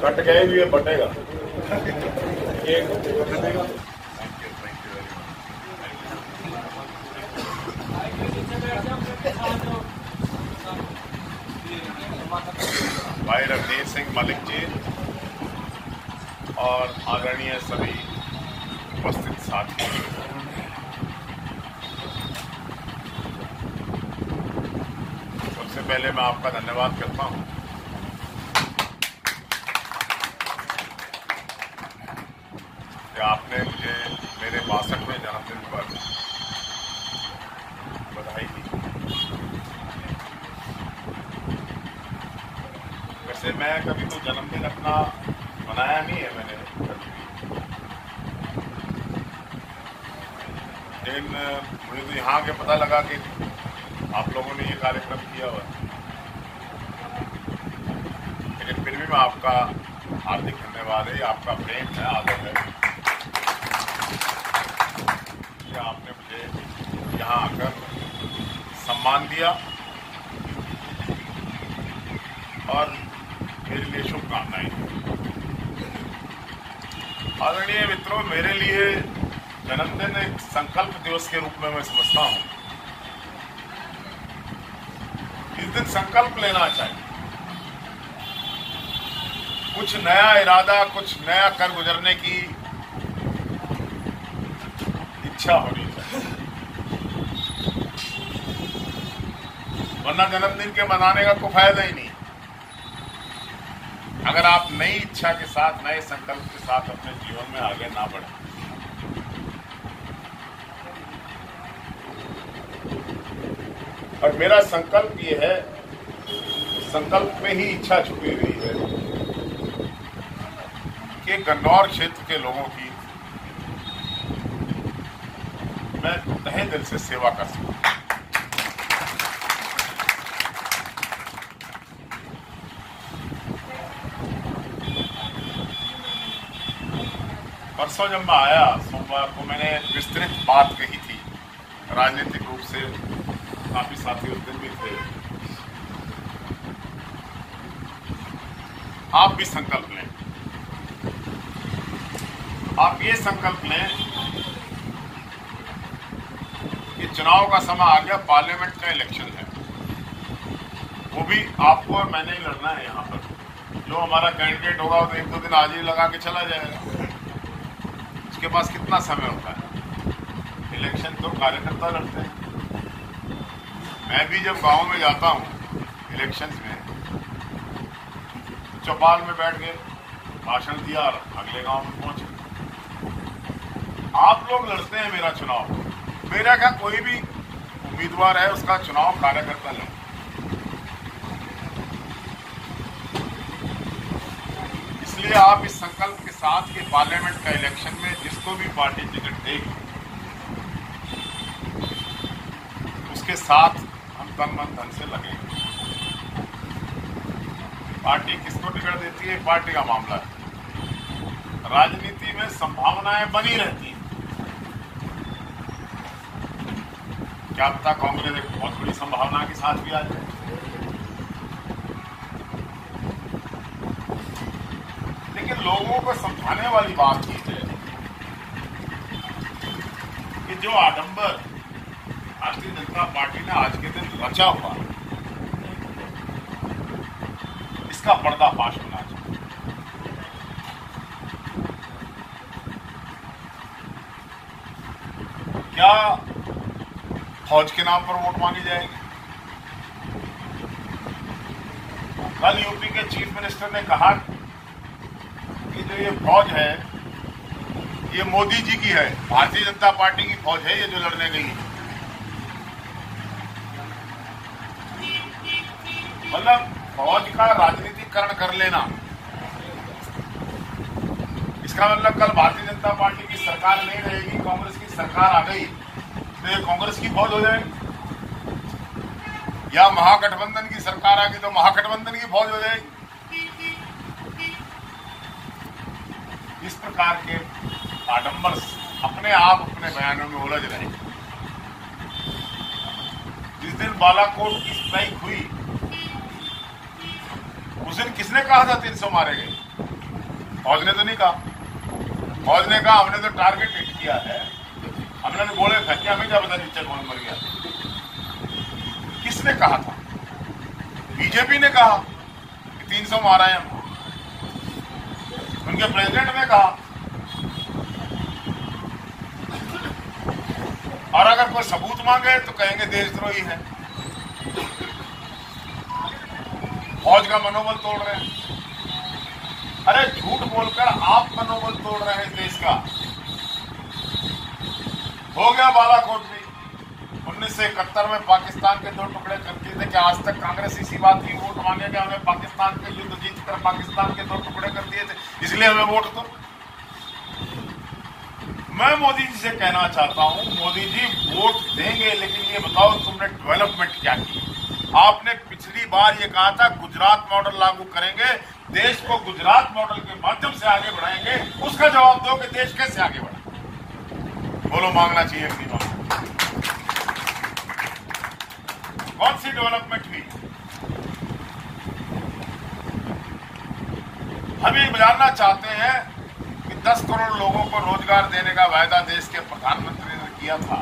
Cut गए भी ये बटेगा एक भाई रवनीत सिंह मलिक जी और आदरणीय सभी उपस्थित साथी, सबसे पहले मैं आपका धन्यवाद करता हूं कि आपने मुझे मेरे 62वें जन्मदिन पर बधाई दी। वैसे मैं कभी तो जन्मदिन अपना मनाया नहीं है मैंने कभी भी, लेकिन मुझे तो यहाँ के पता लगा कि आप लोगों ने ये कार्यक्रम किया हुआ है, लेकिन फिर भी मैं आपका हार्दिक धन्यवाद है, आपका प्रेम है, आदर है कि आपने मुझे यहाँ आकर सम्मान दिया और मेरे लिए शुभकामनाएं। आदरणीय मित्रों, मेरे लिए जन्मदिन एक संकल्प दिवस के रूप में मैं समझता हूँ। इस दिन संकल्प लेना चाहिए, कुछ नया इरादा, कुछ नया कर गुजरने की इच्छा होनी चाहिए, वरना जन्मदिन के मनाने का कोई फायदा ही नहीं। अगर आप नई इच्छा के साथ, नए संकल्प के साथ अपने जीवन में आगे ना बढ़े। और मेरा संकल्प ये है, संकल्प में ही इच्छा छुपी हुई है कि गन्नौर क्षेत्र के लोगों की मैं तहे दिल से सेवा कर सकूं। परसों जब मैं आया सोमवार को, मैंने विस्तृत बात कही थी, राजनीतिक रूप से काफी साथी उस दिन भी थे। आप भी संकल्प लें, आप ये संकल्प लें कि चुनाव का समय आ गया, पार्लियामेंट का इलेक्शन है, वो भी आपको और मैंने ही लड़ना है। यहाँ पर जो हमारा कैंडिडेट होगा वो तो 1-2 दिन आज ही लगा के चला जाएगा, उसके पास कितना समय होता है। इलेक्शन तो कार्यकर्ता लड़ते हैं। मैं भी जब गांव में जाता हूँ इलेक्शंस में, चौपाल में बैठ के भाषण दिया और अगले गांव में पहुंचे। आप लोग लड़ते हैं मेरा चुनाव, मेरा क्या कोई भी उम्मीदवार है उसका चुनाव कार्यकर्ता लड़ते। इसलिए आप इस संकल्प के साथ कि पार्लियामेंट का इलेक्शन में जिसको भी पार्टी टिकट देगी साथ हम तन मन धन से लगेंगे। पार्टी किसको टिकट देती है, पार्टी का मामला है। राजनीति में संभावनाएं बनी रहती हैं। क्या पता कांग्रेस एक बहुत बड़ी संभावना के साथ भी आ जाए। लेकिन लोगों को समझाने वाली बात ये है कि जो आडंबर भारतीय जनता पार्टी ने आज के दिन रचा हुआ, इसका पर्दाफाश होना चाहिए। क्या फौज के नाम पर वोट मांगी जाएगी? कल यूपी के चीफ मिनिस्टर ने कहा कि जो ये फौज है ये मोदी जी की है, भारतीय जनता पार्टी की फौज है ये जो लड़ने गई है। मतलब फौज का राजनीतिकरण कर लेना, इसका मतलब कल भारतीय जनता पार्टी की सरकार नहीं रहेगी, कांग्रेस की सरकार आ गई तो ये कांग्रेस की फौज हो जाएगी, या महागठबंधन की सरकार आ गई तो महागठबंधन की फौज हो जाएगी। इस प्रकार के आडंबर अपने आप अपने बयानों में उलझ रहे हैं। जिस दिन बालाकोट की स्ट्राइक हुई उस दिन किसने कहा था 300 मारे गए? फौज ने तो नहीं कहा। फौज ने कहा हमने तो टारगेट हिट किया है, हमने तो गोले फेंके, हमें क्या पता नीचे कौन मर गया। किसने कहा था? बीजेपी ने कहा कि 300 मारा है हम। उनके प्रेसिडेंट ने कहा। और अगर कोई सबूत मांगे तो कहेंगे देशद्रोही है। फौज का मनोबल तोड़ रहे हैं। अरे झूठ बोलकर आप मनोबल तोड़ रहे हैं देश का। हो गया बालाकोट भी। 1971 में पाकिस्तान के 2 टुकड़े कर दिए थे। क्या आज तक कांग्रेस इसी बात की वोट मांगे कि हमने पाकिस्तान के युद्ध जीतकर पाकिस्तान के 2 टुकड़े कर दिए थे, इसलिए हमें वोट दो? मैं मोदी जी से कहना चाहता हूं, मोदी जी वोट देंगे लेकिन ये बताओ तुमने डेवलपमेंट क्या की? आपने पिछली बार ये कहा था गुजरात मॉडल लागू करेंगे, देश को गुजरात मॉडल के माध्यम से आगे बढ़ाएंगे। उसका जवाब दो कि देश कैसे आगे बढ़े। बोलो मांगना चाहिए कि नहीं मांगना? कौन सी डेवलपमेंट हुई? हम ये जानना चाहते हैं कि 10 करोड़ लोगों को रोजगार देने का वायदा देश के प्रधानमंत्री ने किया था।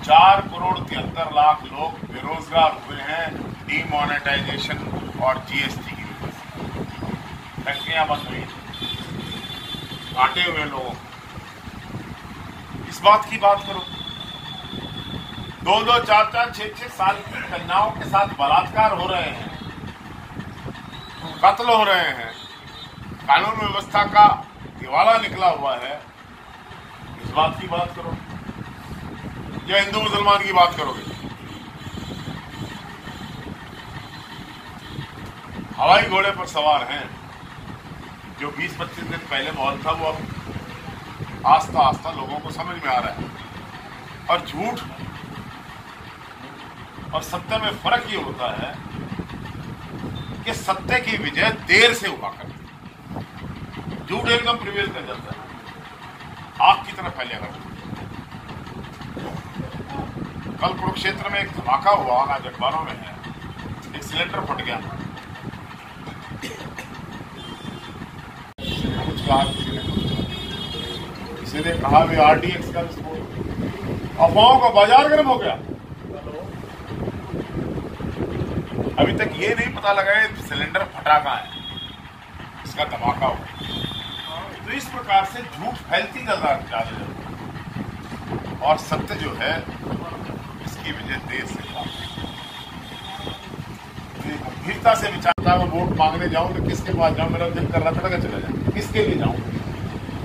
4 करोड़ 73 लाख लोग बेरोजगार हुए हैं डीमोनेटाइजेशन और जीएसटी की वजह से। फैक्ट्रियां बंद हुई, काटे हुए लोगों। इस बात की बात करो। 2-2, 4-4, 6-6 साल की कन्याओं के साथ बलात्कार हो रहे हैं, कत्ल हो रहे हैं, कानून व्यवस्था का दिवाला निकला हुआ है। इस बात की बात करो या हिंदू मुसलमान की बात करोगे? हवाई घोड़े पर सवार हैं जो 20-25 दिन पहले माहौल था, वो आस्ता आस्ता लोगों को समझ में आ रहा है। और झूठ और सत्य में फर्क ये होता है कि सत्य की विजय देर से हुआ करती है, झूठ एकदम प्रिवेल कर जाता है, आग की तरह फैलिया करता है। कल कुरुक्षेत्र में एक धमाका हुआ, आज अखबारों में है, एक सिलेंडर फट गया। कुछ कहा किसी ने कहा वे RDX का विस्फोट, अफवाहों का बाजार गर्म हो गया। अभी तक ये नहीं पता लगा है सिलेंडर फटा कहां है, इसका धमाका हुआ। तो इस प्रकार से झूठ फैलती जा रही है और सत्य जो है इसकी वजह देर से गंभीरता से विचारता है। मैं वोट मांगने जाऊं तो किसके पास जाऊं? मेरा दिल कर रहा था कि चला जाए, किसके लिए जाऊं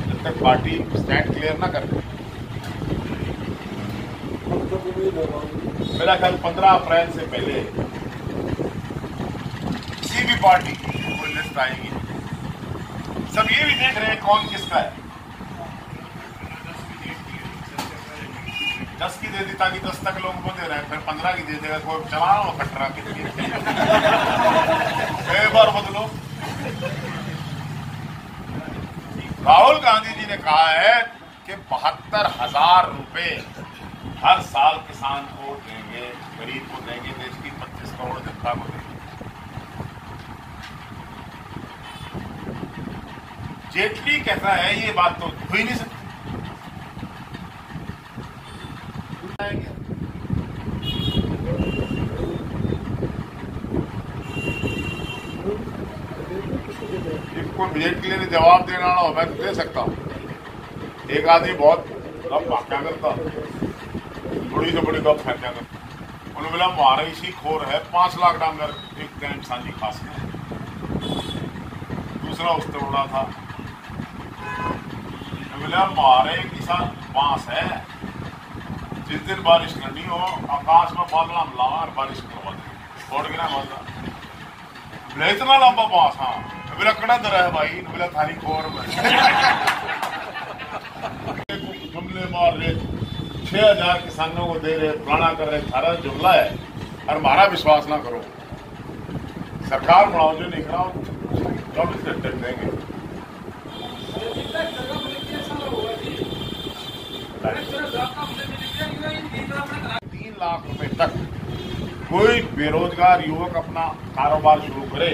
जब तक पार्टी स्टैंड क्लियर ना कर दे। मेरा ख्याल 15 अप्रैल से पहले किसी भी पार्टी की कोई लिस्ट आएगी। सब ये भी देख रहे हैं कौन किसका है। 10 की दे दी ताकि 10 तक लोगों को दे रहे हैं, फिर 15 की दे देगा, कोई चला रहा खटरा कितनी एक बार बदलो। राहुल गांधी जी ने कहा है कि 72,000 रुपए हर साल किसान को देंगे, गरीब को देंगे, देश की 25 करोड़ जनता को देंगे। जेटली कहता है ये बात तो हो ही नहीं सकती। कोई बजट के लिए जवाब देना ना हो मैं तो दे सकता हूँ। एक आदमी बहुत गप क्या करता, बड़ी से बड़ी गप क्या करता, उन्होंने बोला हमारा इसी खोर है 5 लाख डांगर एक दिन इंसानी खास है। दूसरा उससे उड़ा था, बोला हमारे किसान बांस है, जिस दिन बारिश करनी हो आकाश में बादल हमला और बारिश करवा देंगे, छोड़ के ना बोलता इतना लंबा बांस। हाँ बोला कड़ा दर है भाई, बोला थारी खोर में जुमले मार रहे, 6,000 किसानों को दे रहे, फलाना कर रहे, सारा जुमला है। और हमारा विश्वास ना करो, सरकार बनाओ जो नहीं कराओ 24 घंटे देंगे। 3 लाख रुपए तक कोई बेरोजगार युवक अपना कारोबार शुरू करे,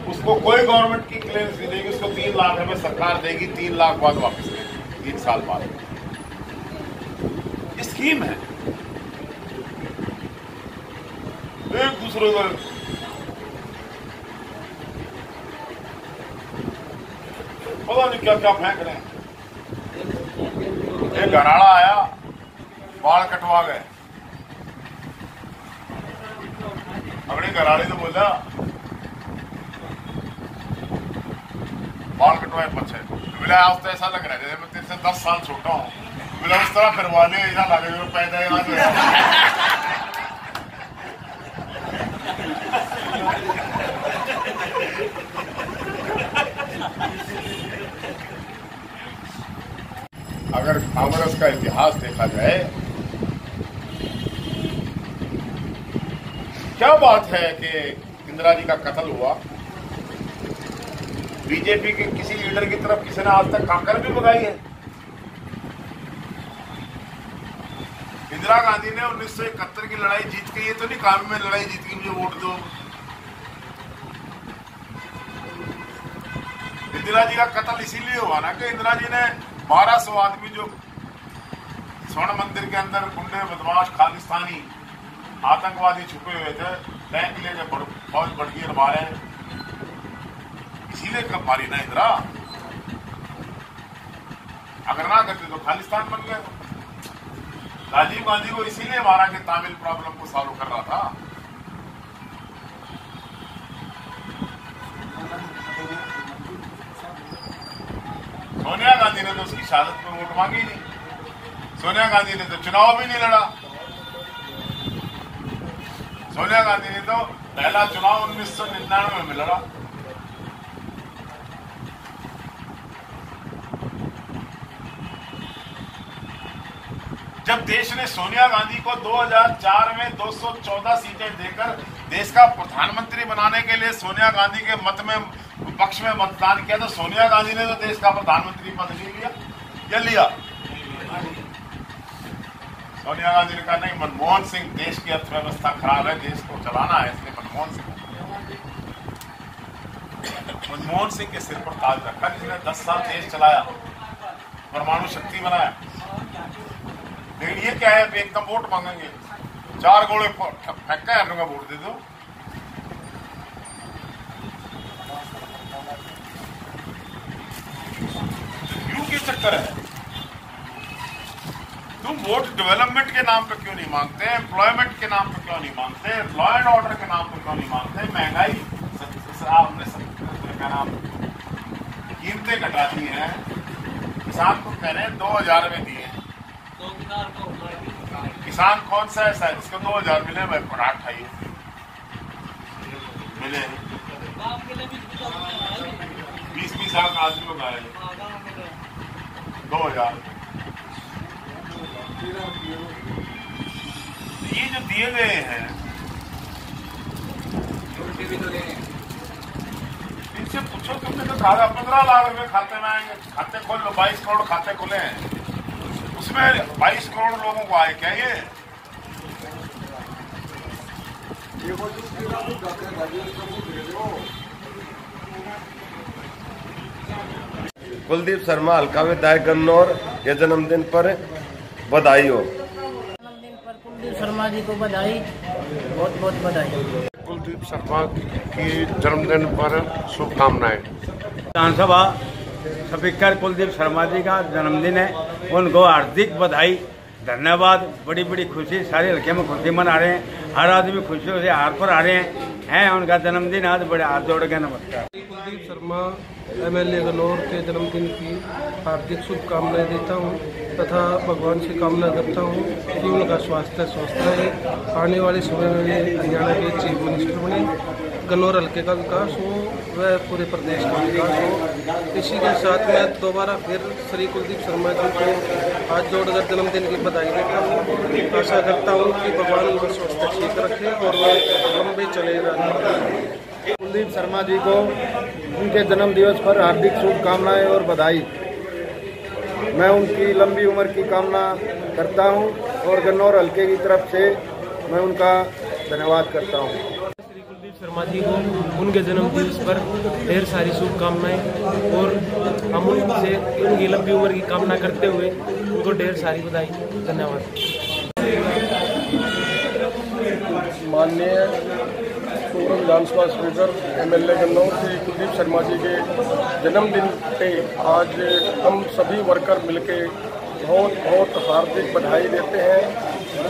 उसको कोई गवर्नमेंट की क्लियरेंस नहीं देगी, उसको 3 लाख रुपए सरकार देगी, 3 लाख बाद वापस देगी 3 साल बाद। ये स्कीम है। एक दूसरे को पता नहीं क्या क्या फेंक रहे हैं। एक घराड़ा आया, बाल कटवा गए, अपने घराड़े से बोला बाल कटवाए पछे, बोला आज तो ऐसा लग रहा है जैसे मैं तेरे से 10 साल छोटा हूँ, बोला उस तरह फिरवा ले, ऐसा लगे जो पैदा अगर कांग्रेस का इतिहास देखा जाए, क्या बात है कि इंदिरा जी का कत्ल हुआ, बीजेपी के किसी लीडर की तरफ किसी ने आज तक कांकर भी भगाई है। इंदिरा गांधी ने 1971 की लड़ाई जीत के, ये तो नहीं कहा मैं लड़ाई जीत के मुझे वोट दो। इंदिरा जी का कत्ल इसीलिए हुआ ना कि इंदिरा जी ने 1200 आदमी जो स्वर्ण मंदिर के अंदर गुंडे बदमाश खालिस्तानी आतंकवादी छुपे हुए थे, टैंक लेकर फौज बढ़ गई मारे, इसीलिए कब मारी ना इंदिरा। अगर ना करते तो खालिस्तान बन गए। राजीव गांधी को इसीलिए मारा कि तमिल प्रॉब्लम को सॉल्व कर रहा था। सोनिया गांधी ने तो उसकी शहादत में वोट मांगी नहीं, सोनिया गांधी ने तो चुनाव भी नहीं लड़ा। सोनिया गांधी ने तो पहला चुनाव 1999 में लड़ा। जब देश ने सोनिया गांधी को 2004 में 214 सीटें देकर देश का प्रधानमंत्री बनाने के लिए सोनिया गांधी के मत में पक्ष में मतदान किया, तो सोनिया गांधी ने तो देश का प्रधानमंत्री पद नहीं लिया, या लिया? सोनिया गांधी ने कहा नहीं, मनमोहन सिंह, देश की अर्थव्यवस्था खराब है, देश को चलाना है, इसलिए मनमोहन सिंह के सिर पर ताज रखा, जिसने 10 साल देश चलाया, परमाणु शक्ति बनाया। लेकिन ये क्या है, एकदम वोट मांगेंगे, 4 गोले फेंका है, वोट दे दो। क्यों के चक्कर है? तुम वोट डेवलपमेंट के नाम पे क्यों नहीं मांगते, एम्प्लॉयमेंट के नाम पे क्यों नहीं मांगते, लॉ एंड ऑर्डर के नाम पे क्यों नहीं मांगते? महंगाई क्या नाम, कीमतें घटा दी हैं, किसान को कह रहे हैं 2000 में दिए। किसान कौन सा ऐसा है जिसको 2000 मिले? भाई पराठ खाइए, मिले 20-20 लाख आदमी को गाय 2000 ये जो दिए गए हैं इनसे पूछो, तुमने तो कहा 15 लाख रुपए खाते में आएंगे, खाते खोल लो, 22 करोड़ खाते खुले हैं, उसमें 22 करोड़ लोगों को आए क्या ये? कुलदीप शर्मा हल्का विधायक गन्नौर के जन्मदिन पर बधाई हो। जन्मदिन पर कुलदीप शर्मा जी को बधाई, बहुत बहुत बधाई। कुलदीप शर्मा की जन्मदिन पर शुभकामनाएं। विधानसभा स्पीकर कुलदीप शर्मा जी का जन्मदिन है, उनको हार्दिक बधाई, धन्यवाद। बड़ी बड़ी खुशी, सारे हल्के में खुशी मना रहे हैं, हर आदमी खुशियों से हार पर आ रहे हैं उनका जन्मदिन आज बड़े हाथ जोड़ के नमस्कार। कुलदीप शर्मा एमएलए गन्नौर के जन्मदिन की हार्दिक शुभकामनाएं देता हूं तथा भगवान से कामना करता हूं कि उनका स्वास्थ्य स्वस्थ रहे, आने वाले समय में वे हरियाणा के चीफ मिनिस्टर बने, गन्नौर हल्के का विकास हो व पूरे प्रदेश का विकास हो। इसी के साथ मैं दोबारा फिर श्री कुलदीप शर्मा जी को हाथ जोड़कर जन्मदिन की बधाई देता हूँ। आशा करता हूँ कि भगवान उनका स्वास्थ्य ठीक रखे और वह लंबे चले रहें। कुलदीप शर्मा जी को उनके जन्म दिवस पर हार्दिक शुभकामनाएं और बधाई। मैं उनकी लंबी उम्र की कामना करता हूं और गन्नौर हल्के की तरफ से मैं उनका धन्यवाद करता हूं। श्री कुलदीप शर्मा जी को उनके जन्म दिवस पर ढेर सारी शुभकामनाएं और हम उनसे उनकी लंबी उम्र की कामना करते हुए उनको ढेर सारी बधाई। धन्यवाद। माननीय पूर्व विधानसभा स्पीकर एमएलए गन्नौर श्री कुलदीप शर्मा जी के जन्मदिन पे आज हम सभी वर्कर मिलके बहुत बहुत हार्दिक बधाई देते हैं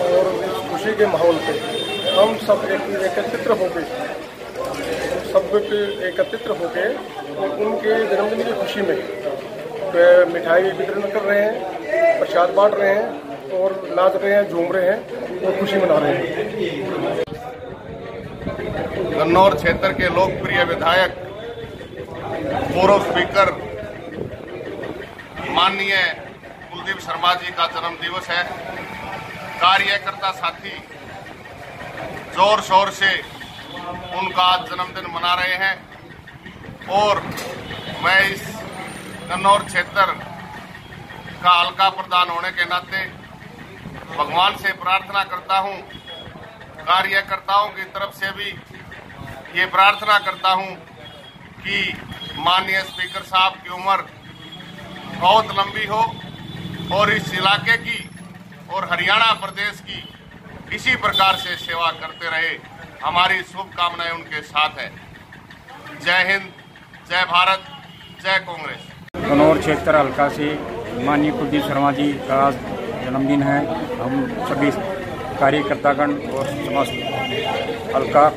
और इस खुशी के माहौल पे हम सब एकत्रित होके उनके जन्मदिन की खुशी में मिठाई वितरण कर रहे हैं, प्रसाद बांट रहे हैं और नाच रहे हैं, झूम रहे हैं और खुशी मना रहे हैं। गन्नौर क्षेत्र के लोकप्रिय विधायक, पूर्व स्पीकर माननीय कुलदीप शर्मा जी का जन्म दिवस है। कार्यकर्ता साथी जोर शोर से उनका जन्मदिन मना रहे हैं और मैं इस गन्नौर क्षेत्र का हल्का प्रधान होने के नाते भगवान से प्रार्थना करता हूं, कार्यकर्ताओं की तरफ से भी ये प्रार्थना करता हूं कि माननीय स्पीकर साहब की उम्र बहुत लंबी हो और इस इलाके की और हरियाणा प्रदेश की इसी प्रकार से सेवा करते रहे। हमारी शुभकामनाएं उनके साथ है। जय हिंद, जय भारत, जय कांग्रेस। गन्नौर क्षेत्र हल्का से माननीय कुलदीप शर्मा जी का जन्मदिन है। हम सभी कार्यकर्तागण और समस्त हल्का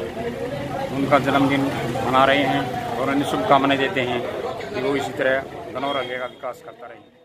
उनका जन्मदिन मना रहे हैं और उन्हें शुभकामनाएं देते हैं कि वो इसी तरह गन्नौर हल्के का विकास करता रहे।